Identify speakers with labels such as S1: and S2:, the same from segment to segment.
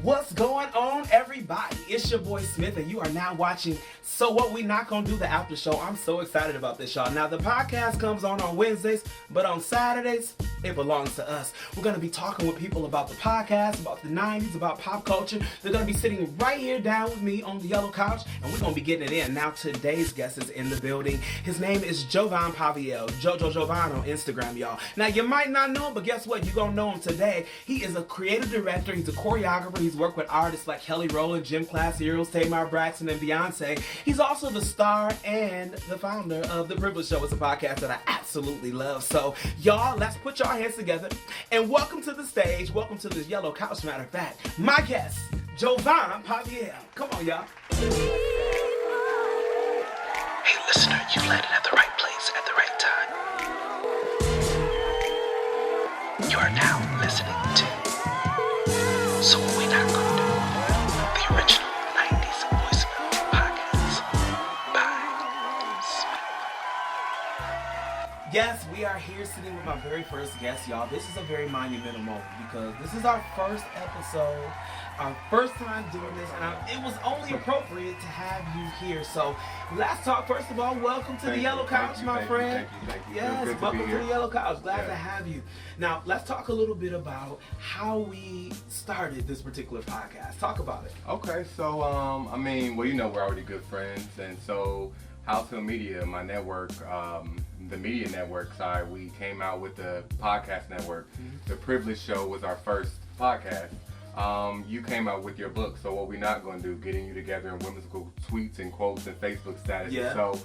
S1: What's going on, everybody? It's your boy Smith, and you are now watching So What We Not Gonna Do, the after show. I'm so excited about this, y'all. Now, the podcast comes on Wednesdays, but on Saturdays, it belongs to us. We're gonna be talking with people about the podcast, about the 90s, about pop culture. They're gonna be sitting right here down with me on the yellow couch, and we're gonna be getting it in. Now, today's guest is in the building. His name is Jovon Pavielle, Jovon on Instagram, y'all. Now, you might not know him, but guess what? You're gonna know him today. He is a creative director. He's a choreographer. He's worked with artists like Kelly Rowland, Gym Class Heroes, Tamar Braxton, and Beyonce. He's also the star and the founder of The Privilege Show. It's a podcast that I absolutely love. So, y'all, let's put your hands together and welcome to the stage. Welcome to this yellow couch. Matter of fact, my guest, Jovon Pavielle. Come on, y'all.
S2: Hey, listener, you landed at the right place at the right time. You are now listening to So What We Not Gonna Do, the original 90s voicemail podcast by Smith.
S1: Yes, we are here sitting with my very first guest, y'all. This is a very monumental moment because this is our first episode, our first time doing this, and it was only appropriate to have you here. So let's talk. First of all, welcome to the yellow couch, my friend.
S3: Thank you.
S1: Yes, welcome to the yellow couch. Glad to have you. Now, let's talk a little bit about how we started this particular podcast. Talk about it.
S3: Okay, so we're already good friends, and so HausHill Media, my network, the media network side, we came out with the podcast network. Mm-hmm. The Privilege Show was our first podcast. You came out with your book, So What We Not Gonna Do, getting you together in whimsical tweets and quotes and Facebook statuses. Yeah. So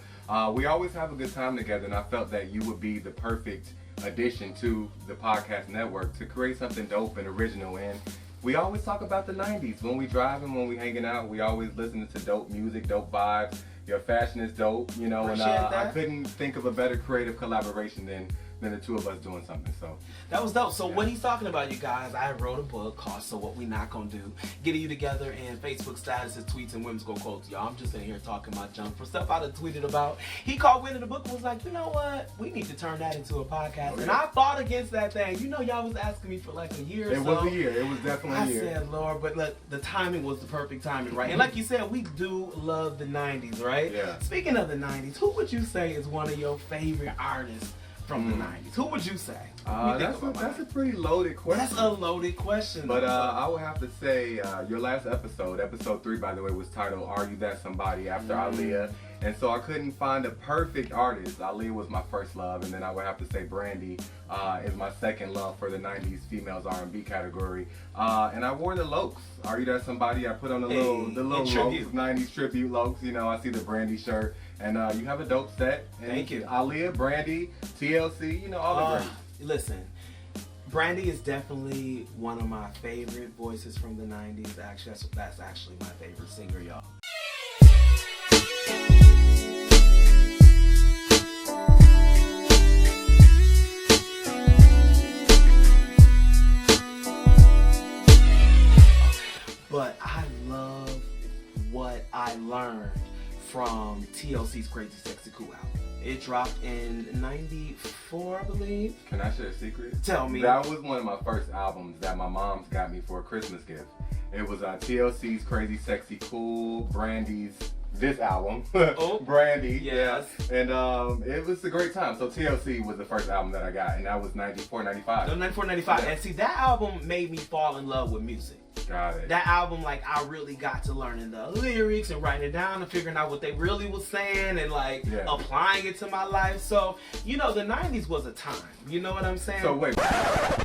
S3: we always have a good time together, and I felt that you would be the perfect addition to the podcast network to create something dope and original. And we always talk about the 90s. When we driving, when we hanging out, we always listening to dope music, dope vibes. Your fashion is dope, you know, and I couldn't think of a better creative collaboration than the two of us doing something. So
S1: that was dope. So what he's talking about, you guys, I wrote a book called So What We Not Gonna Do, getting you together in Facebook statuses, tweets, and whimsical quotes. Y'all, I'm just in here talking my junk for stuff I done tweeted about. He called winning the book and was like, you know what? We need to turn that into a podcast. And I fought against that thing. You know, y'all was asking me for like a year or so.
S3: It was a year. It was definitely a year.
S1: I said, Lord, but look, the timing was the perfect timing, right? And like you said, we do love the 90s, right?
S3: Yeah.
S1: Speaking of the 90s, who would you say is one of your favorite artists from the 90s? Who would you say?
S3: That's a pretty loaded question.
S1: That's a loaded question.
S3: But I would have to say your last episode 3, by the way, was titled Are You That Somebody? After Aaliyah. And so I couldn't find a perfect artist. Aaliyah was my first love, and then I would have to say Brandy is my second love for the 90s females R&B category. And I wore the Lokes. Are You That Somebody? I put on the little Lokes, 90s tribute Lokes. You know, I see the Brandy shirt. And you have a dope set. And
S1: thank you.
S3: Aaliyah, Brandy, TLC, you know, all the greats.
S1: Listen, Brandy is definitely one of my favorite voices from the 90s. Actually, that's actually my favorite singer, y'all. But I love what I learned from TLC's Crazy Sexy Cool album. It dropped in 94, I believe.
S3: Can I share a secret?
S1: Tell me.
S3: That was one of my first albums that my mom's got me for a Christmas gift. It was TLC's Crazy Sexy Cool, Brandy's this album, Brandy.
S1: Yes.
S3: And it was a great time. So TLC was the first album that I got, and that was 94, 95.
S1: No, 94, 95.
S3: Yeah.
S1: And see, that album made me fall in love with music.
S3: Got it.
S1: That album, like, I really got to learning the lyrics and writing it down and figuring out what they really was saying and, like, applying it to my life. So, you know, the 90s was a time. You know what I'm saying?
S3: So, wait.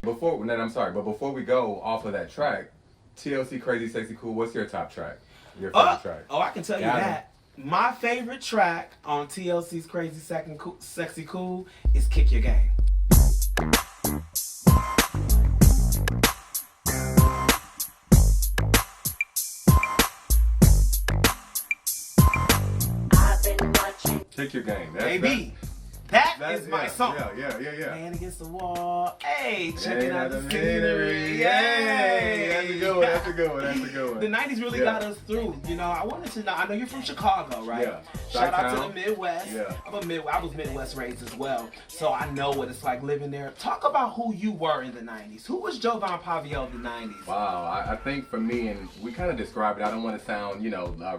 S3: Before we go off of that track, TLC Crazy Sexy Cool, what's your top track? Your favorite track?
S1: Oh, I can tell you that. My favorite track on TLC's Crazy Sexy Cool is Kick Your Game.
S3: Kick Your Game.
S1: Baby. That is my song.
S3: Yeah.
S1: Man against the wall. Hey, checking out the scenery. Yay.
S3: That's a good one. That's a good one. That's a good one.
S1: The 90s really got us through. You know, I wanted to know. I know you're from Chicago, right?
S3: Yeah.
S1: Shout out to the Midwest.
S3: Yeah.
S1: I was Midwest raised as well, so I know what it's like living there. Talk about who you were in the 90s. Who was Jovon Pavielle of the 90s?
S3: Wow, I think for me, and we kind of described it. I don't want to sound,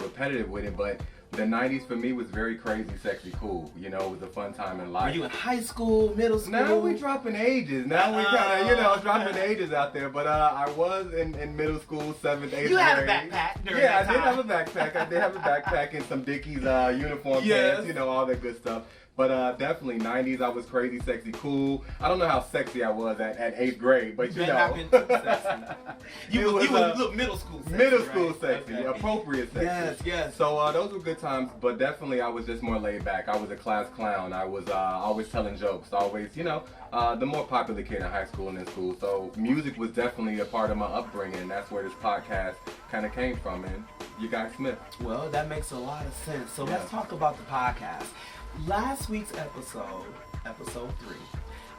S3: repetitive with it, but the 90s for me was very crazy, sexy, cool. You know, it was a fun time in life.
S1: Were you in high school, middle school?
S3: Now we dropping ages. Now we kind of, dropping ages out there. But I was in middle school, 7th, 8th grade.
S1: You had a backpack during that time.
S3: I did have a backpack. I did have a backpack and some Dickies uniform pants, all that good stuff. But definitely 90s, I was crazy, sexy, cool. I don't know how sexy I was at 8th grade, but you know.
S1: Not been too sexy. You was middle school sexy.
S3: Middle school
S1: right?
S3: sexy,
S1: okay.
S3: Appropriate sexy.
S1: Yes.
S3: So those were good times, but definitely I was just more laid back. I was a class clown. I was always telling jokes, always, the more popular kid in high school and in school. So music was definitely a part of my upbringing, and that's where this podcast kind of came from, and you got Smith.
S1: Well, that makes a lot of sense. So let's talk about the podcast. Last week's episode 3,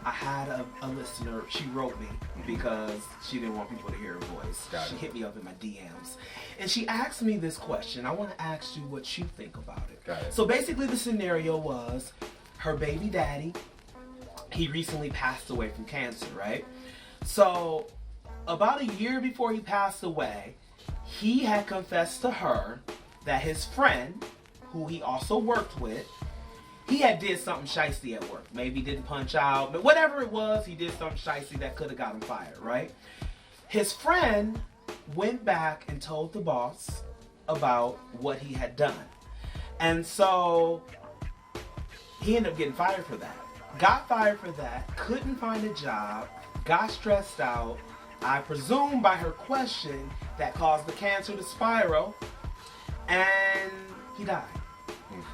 S1: I had a listener, she wrote me because she didn't want people to hear her voice. She hit me up in my DMs. And she asked me this question. I want to ask you what you think about it.
S3: Got it.
S1: So basically the scenario was her baby daddy, he recently passed away from cancer, right? So about a year before he passed away, he had confessed to her that his friend, who he also worked with, he had did something shicey at work. Maybe didn't punch out, but whatever it was, he did something shicey that could have got him fired, right? His friend went back and told the boss about what he had done. And so he ended up getting fired for that. Got fired for that, couldn't find a job, got stressed out. I presume by her question that caused the cancer to spiral, and he died.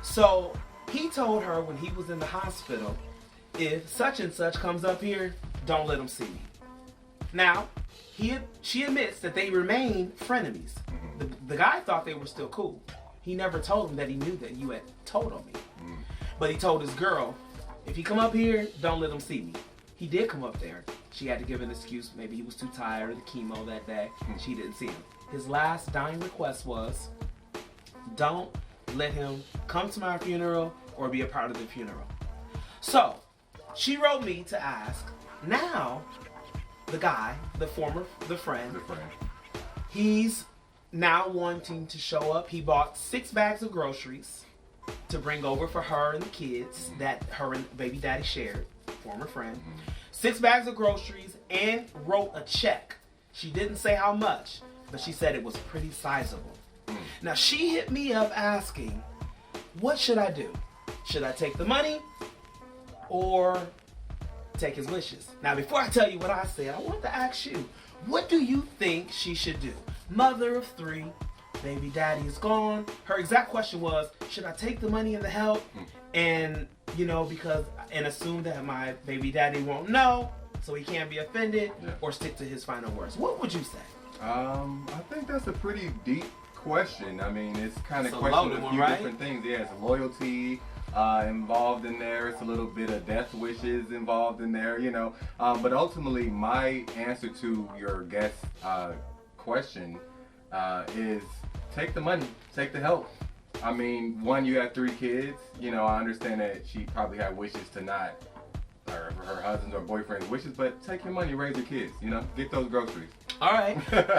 S1: So he told her when he was in the hospital, if such and such comes up here, don't let him see me. Now, she admits that they remain frenemies. The guy thought they were still cool. He never told him that he knew that you had told on me. But he told his girl, if he come up here, don't let him see me. He did come up there. She had to give an excuse. Maybe he was too tired of the chemo that day. She didn't see him. His last dying request was, don't let him come to my funeral or be a part of the funeral. So, she wrote me to ask, now, the guy, the friend, he's now wanting to show up. He bought 6 bags of groceries to bring over for her and the kids that her and baby daddy shared, former friend. 6 bags of groceries and wrote a check. She didn't say how much, but she said it was pretty sizable. Now, she hit me up asking, what should I do? Should I take the money or take his wishes? Now, before I tell you what I said, I want to ask you, what do you think she should do? Mother of 3, baby daddy is gone. Her exact question was, should I take the money and the help and, and assume that my baby daddy won't know so he can't be offended, or stick to his final words? What would you say?
S3: I think that's a pretty deep question. I mean, it's kind of
S1: It's a
S3: questioning
S1: loaded
S3: a
S1: one,
S3: few
S1: right?
S3: different things. Yeah, it's loyalty involved in there. It's a little bit of death wishes involved in there, But ultimately, my answer to your guest question is take the money, take the help. I mean, one, you have 3 kids. I understand that she probably had wishes to not, or her husband's or boyfriend's wishes, but take your money, raise your kids, get those groceries.
S1: All right.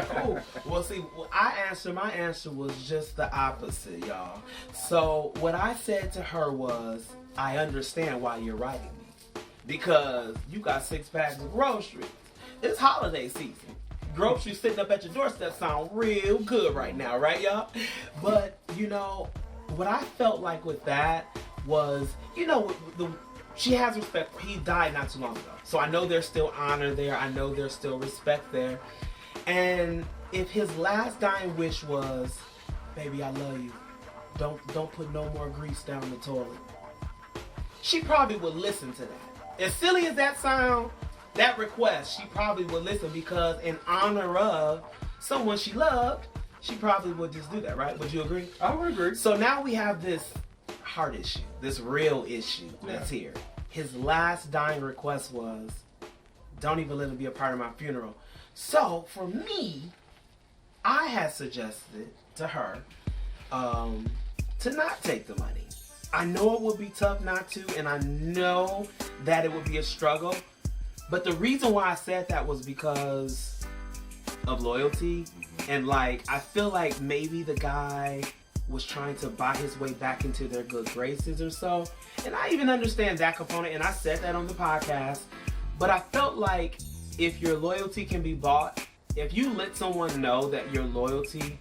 S1: Cool. Well, see, my answer was just the opposite, y'all. So what I said to her was, I understand why you're writing me. Because you got 6 bags of groceries. It's holiday season. Groceries sitting up at your doorstep sound real good right now, right, y'all? But, what I felt like with that was, she has respect. He died not too long ago. So I know there's still honor there. I know there's still respect there. And if his last dying wish was, baby, I love you. Don't put no more grease down the toilet. She probably would listen to that. As silly as that sound, that request, she probably would listen because in honor of someone she loved, she probably would just do that, right? Would you agree?
S3: I would agree.
S1: So now we have this heart issue, this real issue that's here. His last dying request was, don't even let him be a part of my funeral. So for me, I had suggested to her to not take the money. I know it would be tough not to, and I know that it would be a struggle. But the reason why I said that was because of loyalty. And like, I feel like maybe the guy was trying to buy his way back into their good graces or so. And I even understand that component, and I said that on the podcast. But I felt like if your loyalty can be bought, if you let someone know that your loyalty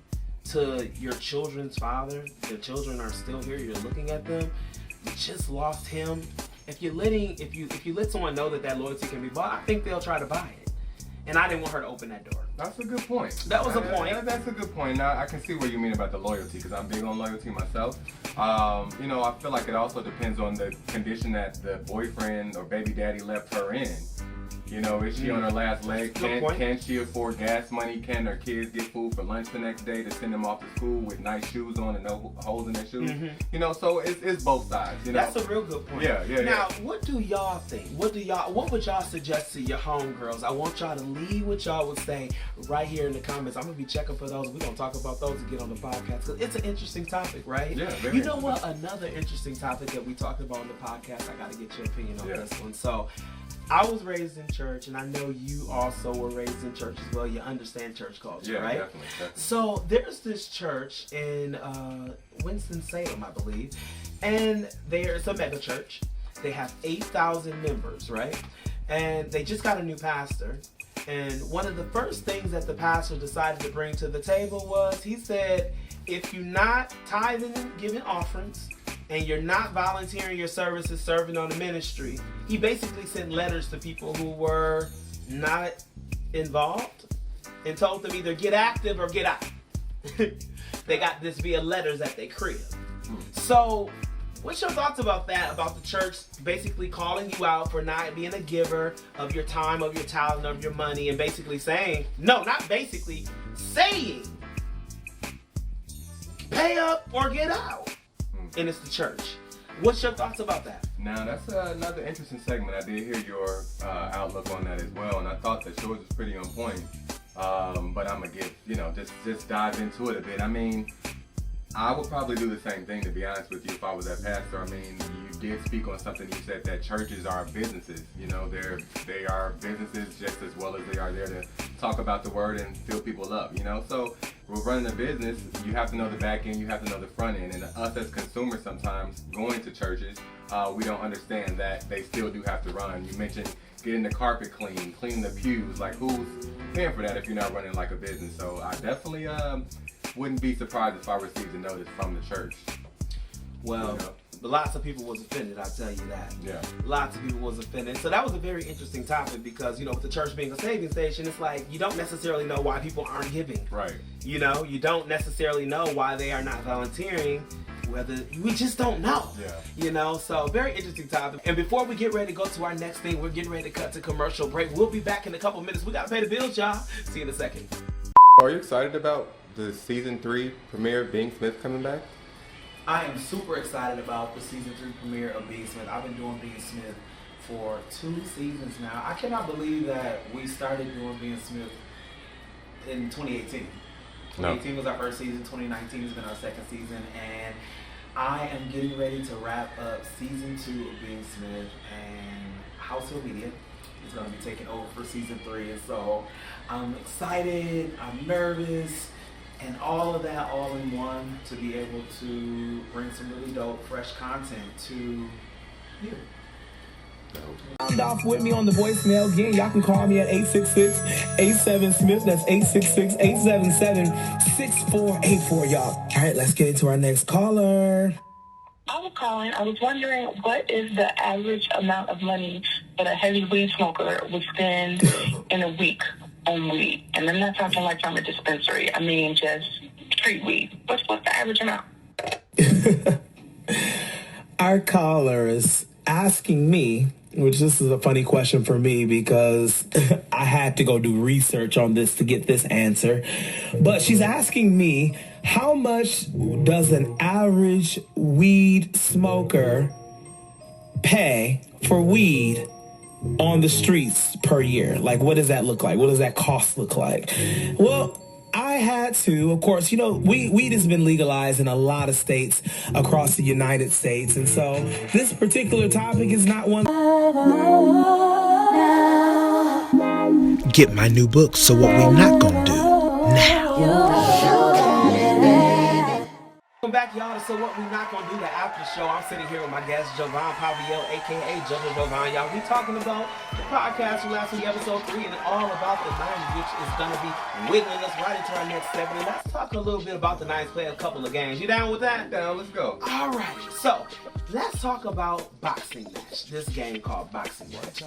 S1: to your children's father, the children are still here, you're looking at them, you just lost him. If you let someone know that that loyalty can be bought, I think they'll try to buy it. And I didn't want her to open that door.
S3: That's a good point.
S1: That was a point.
S3: That's a good point. Now, I can see what you mean about the loyalty, because I'm big on loyalty myself. You know, I feel like it also depends on the condition that the boyfriend or baby daddy left her in. You know, is she on her last leg? Can she afford gas money? Can her kids get food for lunch the next day to send them off to school with nice shoes on and no holes in their shoes? You know, so it's both sides. You know,
S1: that's a real good point.
S3: Yeah.
S1: Now, what do y'all think? What would y'all suggest to your homegirls? I want y'all to leave what y'all would say right here in the comments. I'm gonna be checking for those. We're gonna talk about those and get on the podcast, because it's an interesting topic, right?
S3: Yeah.
S1: You know what? Another interesting topic that we talked about on the podcast. I gotta get your opinion on this one. So, I was raised in church, and I know you also were raised in church as well. You understand church culture, right?
S3: Definitely.
S1: So there's this church in Winston-Salem, I believe, and it's a mega church. They have 8,000 members, right? And they just got a new pastor. And one of the first things that the pastor decided to bring to the table was, he said, if you're not tithing and giving offerings, and you're not volunteering your services serving on the ministry, he basically sent letters to people who were not involved and told them either get active or get out. They got this via letters at their crib. So, what's your thoughts about that? About the church basically calling you out for not being a giver of your time, of your talent, of your money, and basically saying, no, not basically, saying, pay up or get out. And it's the church. What's your thoughts about that?
S3: Now, that's another interesting segment. I did hear your outlook on that as well, and I thought that yours was pretty on point. But I'm gonna just dive into it a bit. I mean, I would probably do the same thing, to be honest with you, if I was that pastor. I mean, you did speak on something. You said that churches are businesses. You know, they are businesses just as well as they are there to talk about the word and fill people up. You know, so we're running a business. You have to know the back end. You have to know the front end. And us as consumers, sometimes going to churches, we don't understand that they still do have to run. You mentioned getting the carpet clean, cleaning the pews. Like, who's paying for that if you're not running like a business? So I definitely wouldn't be surprised if I received a notice from the church.
S1: Well, lots of people was offended, I'll tell you that.
S3: Yeah.
S1: Lots of people was offended. So that was a very interesting topic, because, you know, with the church being a saving station, it's like you don't necessarily know why people aren't giving.
S3: Right.
S1: You know, you don't necessarily know why they are not volunteering. We just don't know.
S3: Yeah.
S1: You know, so very interesting topic. And before we get ready to go to our next thing, we're getting ready to cut to commercial break. We'll be back in a couple minutes. We got to pay the bills, y'all. See you in a second.
S3: Are you excited about the season 3 premiere of beingSMITH coming back?
S1: I am super excited about the season 3 premiere of beingSMITH. I've been doing beingSMITH for 2 seasons now. I cannot believe that we started doing beingSMITH in 2018. 2018 was our first season. 2019 has been our second season, and I am getting ready to wrap up season 2 of beingSMITH, and HausHill Media is going to be taking over for season 3, and so I'm excited, I'm nervous, and all of that all in one, to be able to bring some really dope, fresh content to you. Sound off with me on the voicemail again. Y'all can call me at 866-87-SMITH. That's 866-877-6484, y'all. All right, let's get into our next caller.
S4: I was calling. I was wondering, what is the average amount of money that a heavy weed smoker would spend in a week on weed? And I'm not talking like from a dispensary. I mean just street weed. What's the average amount?
S1: Our caller is asking me, which this is a funny question for me because I had to go do research on this to get this answer. But she's asking me, how much does an average weed smoker pay for weed on the streets per year? Like, what does that look like? What does that cost look like? Well, I had to, of course, you know, weed has been legalized in a lot of states across the United States. And so this particular topic is not one.
S2: Get my new book, So What We Not Gonna Do, now.
S1: Welcome back, y'all, to So What We Not Gonna Do, the after show. I'm sitting here with my guest, Jovon Pavielle, a.k.a. Jovon. Y'all, we talking about the podcast from last week, episode 3, and all about the 90s, which is going to be wiggling us right into our next segment. Let's talk a little bit about the 90s, play a couple of games. You down with that?
S3: Down, let's go.
S1: All right, so let's talk about boxing match, this game called boxing match.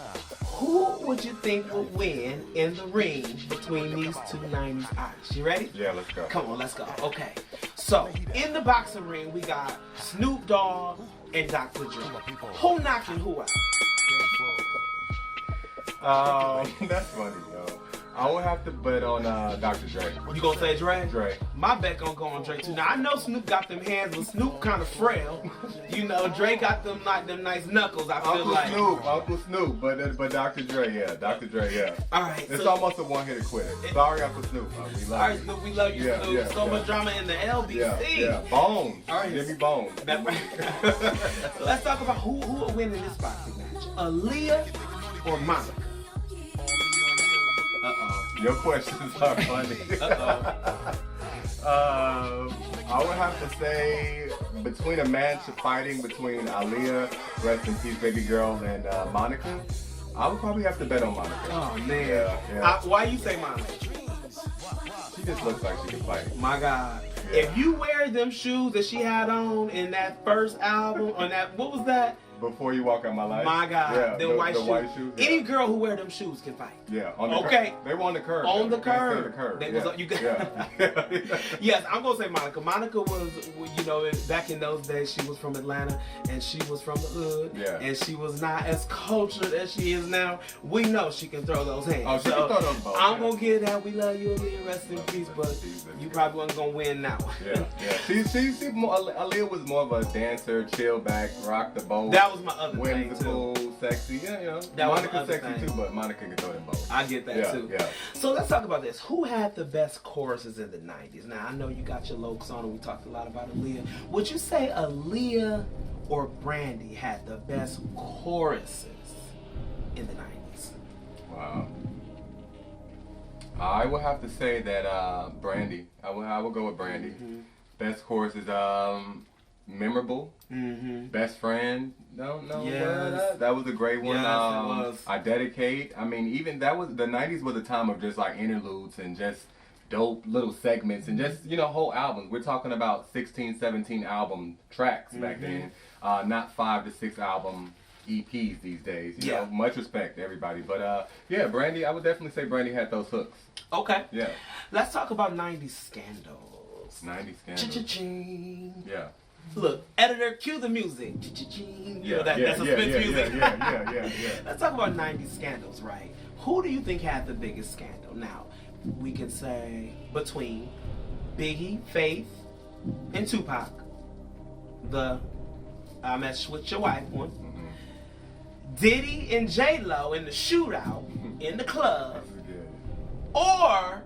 S1: Who would you think would win in the ring between these two 90s artists? You ready?
S3: Yeah, let's go.
S1: Come on, let's go. Okay. So, in the boxing ring, we got Snoop Dogg and Dr. Dre. Who knocking who out?
S3: That's funny, yo. I would have to bet on Dr. Dre.
S1: You gonna say Dre?
S3: Dre.
S1: My bet gonna go on Dre too. Now I know Snoop got them hands, but Snoop kind of frail. You know, Dre got them nice knuckles. I feel like
S3: Uncle Snoop, but Dr. Dre, yeah, Dr. Dre, yeah.
S1: All right,
S3: It's
S1: so,
S3: almost a one-hitter quitter. Sorry, Uncle Snoop. We love
S1: all right,
S3: you.
S1: Snoop, we love you,
S3: Yeah,
S1: Snoop.
S3: yeah,
S1: So
S3: yeah.
S1: much drama in the LBC.
S3: Yeah. Bones.
S1: All right.
S3: Give me bones.
S1: So let's talk about who will win in this boxing match: Aaliyah or Monica?
S3: Your questions are funny. I would have to say between a match fighting between Aaliyah, rest in peace, baby girl, and Monica, I would probably have to bet on Monica.
S1: Oh man,
S3: Yeah.
S1: Why you say Monica?
S3: She just looks like she can fight.
S1: My God,
S3: Yeah.
S1: if you wear them shoes that she had on in that first album, on that, what was that?
S3: Before You Walk Out My Life.
S1: My God,
S3: Yeah,
S1: them
S3: the
S1: white shoes.
S3: Yeah.
S1: Any girl who wear them shoes can fight.
S3: Yeah, on the
S1: Okay.
S3: curve. They were on the curve.
S1: On the
S3: They stayed
S1: curve.
S3: the curve.
S1: They
S3: yeah.
S1: was, you got,
S3: yeah.
S1: Yes, I'm gonna say Monica. Monica was, you know, back in those days, she was from Atlanta and she was from the hood.
S3: Yeah.
S1: And she was not as cultured as she is now. We know she can throw those hands.
S3: Oh, she can throw those balls,
S1: I'm
S3: yeah.
S1: gonna give that. We love you, Aaliyah. Rest in peace. But you probably wasn't gonna win now.
S3: Yeah. She more, Aaliyah was more of a dancer, chill back, rock the boat.
S1: That was my other thing
S3: whimsical,
S1: too.
S3: sexy. Yeah, you know.
S1: That was my
S3: Monica's
S1: other
S3: sexy
S1: thing.
S3: too, but Monica can throw them both.
S1: I get that too.
S3: Yeah.
S1: So let's talk about this. Who had the best choruses in the 90s? Now, I know you got your lokes on and we talked a lot about Aaliyah. Would you say Aaliyah or Brandy had the best choruses in the 90s?
S3: Wow. I would have to say that Brandy. I would go with Brandy.
S1: Mm-hmm.
S3: Best chorus is Memorable.
S1: Mm-hmm.
S3: Best Friend. No.
S1: Yes.
S3: That was a great one.
S1: Yes, it was.
S3: I Dedicate. I mean, even that was the 90s was a time of just like interludes and just dope little segments and just, you know, whole albums. We're talking about 16, 17 album tracks back then. Not 5 to 6 album EPs these days. You know, much respect to everybody. But yeah, Brandy, I would definitely say Brandy had those hooks.
S1: Okay.
S3: Yeah.
S1: Let's talk about 90s scandals.
S3: 90s scandals.
S1: Cha-cha-ching.
S3: Yeah.
S1: Look, editor, cue the music. Cha-cha-ching. You know, that's
S3: yeah,
S1: suspense music.
S3: yeah.
S1: Let's talk about 90s scandals, right? Who do you think had the biggest scandal? Now, we can say between Biggie, Faith, and Tupac. The I Mess With Your Wife one. Diddy and J-Lo in the shootout in the club. Or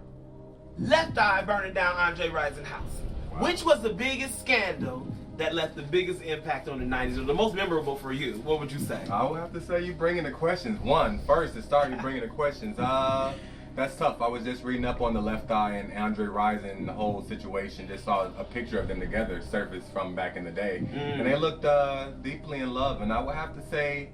S1: Left Eye burning down Andre Rison's house.
S3: Wow.
S1: Which was the biggest scandal that left the biggest impact on the 90s, or the most memorable for you? What would you say?
S3: I would have to say you bringing the questions. First to start, you bringing the questions. That's tough. I was just reading up on the Left Eye and Andre Rison, the whole situation. Just saw a picture of them together surface from back in the day. And they looked deeply in love. And I would have to say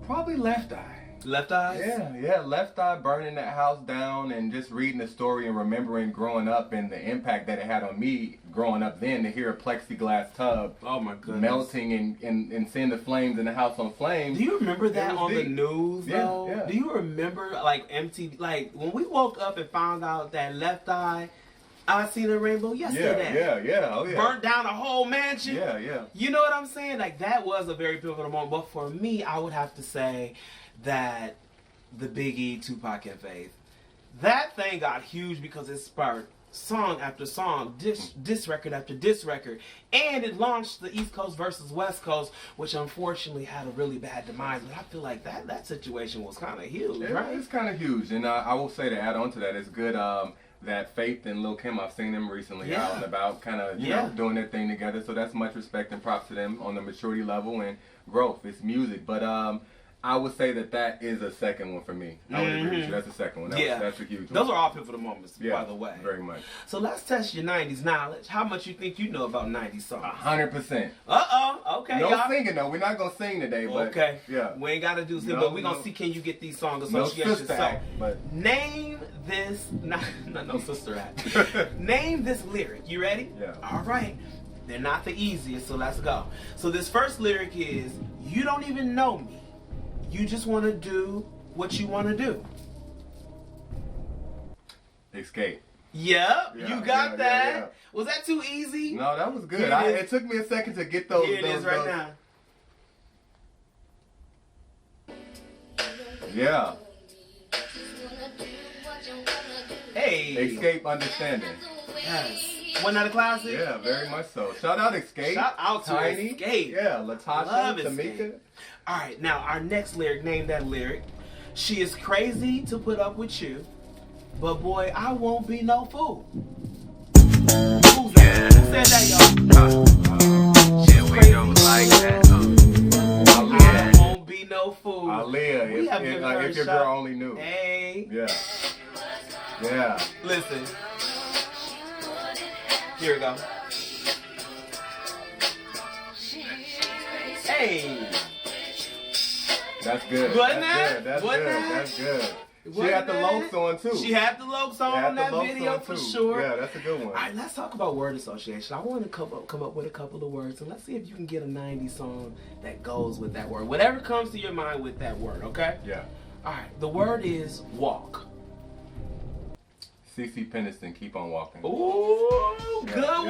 S3: probably Left Eye.
S1: Left Eye?
S3: Yeah, Left Eye burning that house down and just reading the story and remembering growing up and the impact that it had on me growing up then to hear a plexiglass tub
S1: Oh my goodness.
S3: melting and seeing the flames in the house on flames.
S1: Do you remember that on the
S3: deep.
S1: news though?
S3: Yeah.
S1: Do you remember like MTV, like when we woke up and found out that Left Eye, I Seen a Rainbow Yesterday.
S3: Yeah. Oh yeah.
S1: Burnt down a whole mansion.
S3: Yeah.
S1: You know what I'm saying? Like that was a very pivotal moment. But for me, I would have to say that the Biggie, Tupac, and Faith, that thing got huge because it sparked song after song, diss record after diss record, and it launched the East Coast versus West Coast, which unfortunately had a really bad demise. But I feel like that situation was kind of huge, right?
S3: It's kind of huge, and I will say to add on to that, it's good. that Faith and Lil Kim, I've seen them recently
S1: Yeah.
S3: out and about, kind of, you know, doing their thing together. So that's much respect and props to them on the maturity level and growth. It's music. But I would say that is a second one for me. I would agree with you. That's a second one. That's a huge one.
S1: Those are all pivotal moments, by the way.
S3: Very much.
S1: So let's test your 90s knowledge. How much you think you know about 90s songs?
S3: 100%.
S1: Okay,
S3: no
S1: y'all.
S3: singing, though. We're not going to sing today, but
S1: okay.
S3: Yeah.
S1: We ain't got to do sing,
S3: No,
S1: but we're going to see can you get these song associations.
S3: No sister act, but...
S1: Name this... no sister act. Name this lyric. You ready?
S3: Yeah.
S1: All right. They're not the easiest, so let's go. So this first lyric is, you don't even know me. You just want to do what you want to do.
S3: Escape.
S1: Yep, you got that.
S3: Yeah.
S1: Was that too easy?
S3: No, that was good.
S1: It
S3: It took me a second to get those.
S1: Here it is right now.
S3: Yeah.
S1: Hey.
S3: Escape Understanding.
S1: Yes. Wasn't that a classic?
S3: Yeah, very much so. Shout out Escape.
S1: Shout out to
S3: Tiny.
S1: Escape.
S3: Yeah, Latasha,
S1: Love
S3: Tamika.
S1: Escape. All right, now our next lyric, name that lyric. She is crazy to put up with you, but boy, I won't be no fool. Who's that? Who said that, y'all?
S2: Shit, we don't like that.
S1: I won't be no fool.
S3: Aaliyah,
S1: We have given her
S3: if
S1: a
S3: your
S1: shot.
S3: girl only knew.
S1: Hey.
S3: Yeah. Yeah.
S1: Listen. Here we go. Hey.
S3: That's good.
S1: Wasn't
S3: That's
S1: that?
S3: good. That's
S1: Wasn't
S3: good.
S1: that?
S3: That's good. She
S1: Wasn't
S3: had the
S1: that?
S3: Lokes on too.
S1: She had the Lokes on
S3: Had the
S1: that
S3: Lokes
S1: video
S3: on,
S1: for
S3: too.
S1: sure.
S3: Yeah, that's a good one.
S1: All right, let's talk about word association. I want to come up with a couple of words, and let's see if you can get a 90s song that goes with that word. Whatever comes to your mind with that word, okay?
S3: Yeah.
S1: All right, the word is walk.
S3: CeCe Peniston, Keep on Walking.
S1: Ooh, good one.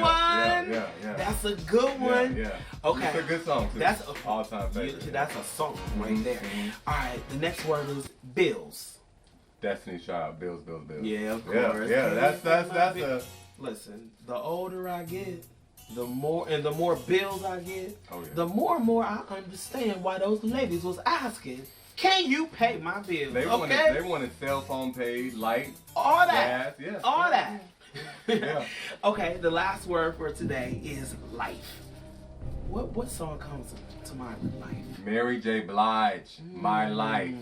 S3: Yeah.
S1: That's a good one.
S3: Yeah.
S1: Okay.
S3: It's a good song too.
S1: That's
S3: all-time favorite.
S1: That's a song right there.
S3: Mhm.
S1: All right, the next word is bills.
S3: Destiny's Child, Bills.
S1: Yeah, of course.
S3: Yeah, that's a...
S1: Listen, the older I get, the more bills I get,
S3: Oh, yeah.
S1: the more and more I understand why those ladies was asking, can you pay my bills?
S3: They
S1: okay?
S3: wanted cell phone paid, light,
S1: all that.
S3: gas, yes.
S1: All that.
S3: Yeah.
S1: Okay, the last word for today is life. What song comes to mind with life?
S3: Mary J. Blige, My Life.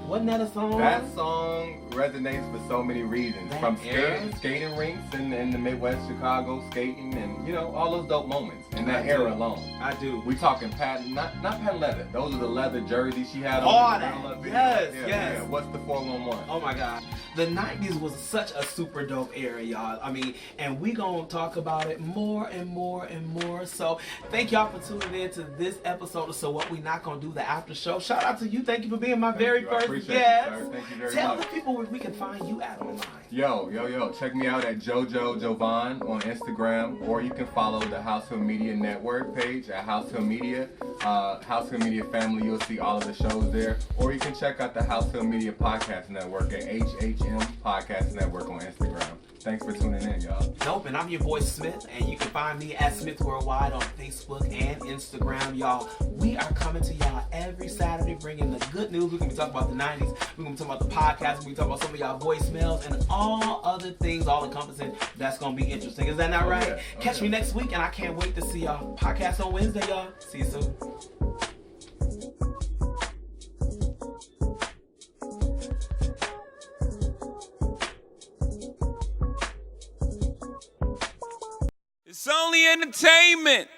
S1: Wasn't that a song?
S3: That song resonates for so many reasons.
S1: That
S3: From
S1: era?
S3: skating rinks in the Midwest, Chicago, skating, and you know all those dope moments in that
S1: I
S3: era
S1: do.
S3: alone.
S1: I do.
S3: We talking patent, not patent leather. Those are the leather jerseys she had on.
S1: All
S3: the
S1: that.
S3: video.
S1: Yes,
S3: Yeah.
S1: yes.
S3: What's the 411?
S1: Oh my God. The 90s was such a super dope era, y'all. I mean, and we gonna talk about it more and more and more. So thank y'all for tuning in to this episode of So What We Not Gonna Do, the after show. Shout out to you. Thank you for being my very
S3: you. I
S1: first
S3: appreciate
S1: guest.
S3: you, sir. Thank you very
S1: Tell
S3: much.
S1: the people where we can find you at online.
S3: Yo. Check me out at Jovon on Instagram, or you can follow the HausHill Media Network page at HausHill Media. HausHill Media family, you'll see all of the shows there. Or you can check out the HausHill Media Podcast Network at HHM Podcast Network on Instagram. Thanks for tuning in, y'all.
S1: Dope, and I'm your boy Smith, and you can find me at Smith Worldwide on Facebook and Instagram, y'all. We are coming to y'all every Saturday, bringing the good news. We're gonna be talking about the 90s. We're gonna be talking about the podcast. We're gonna be talking about some of y'all voicemails and all other things, all encompassing. That's gonna be interesting. Is that not right?
S3: Okay.
S1: Catch me next week, and I can't wait to see y'all. Podcast on Wednesday, y'all. See you soon.
S5: It's only entertainment.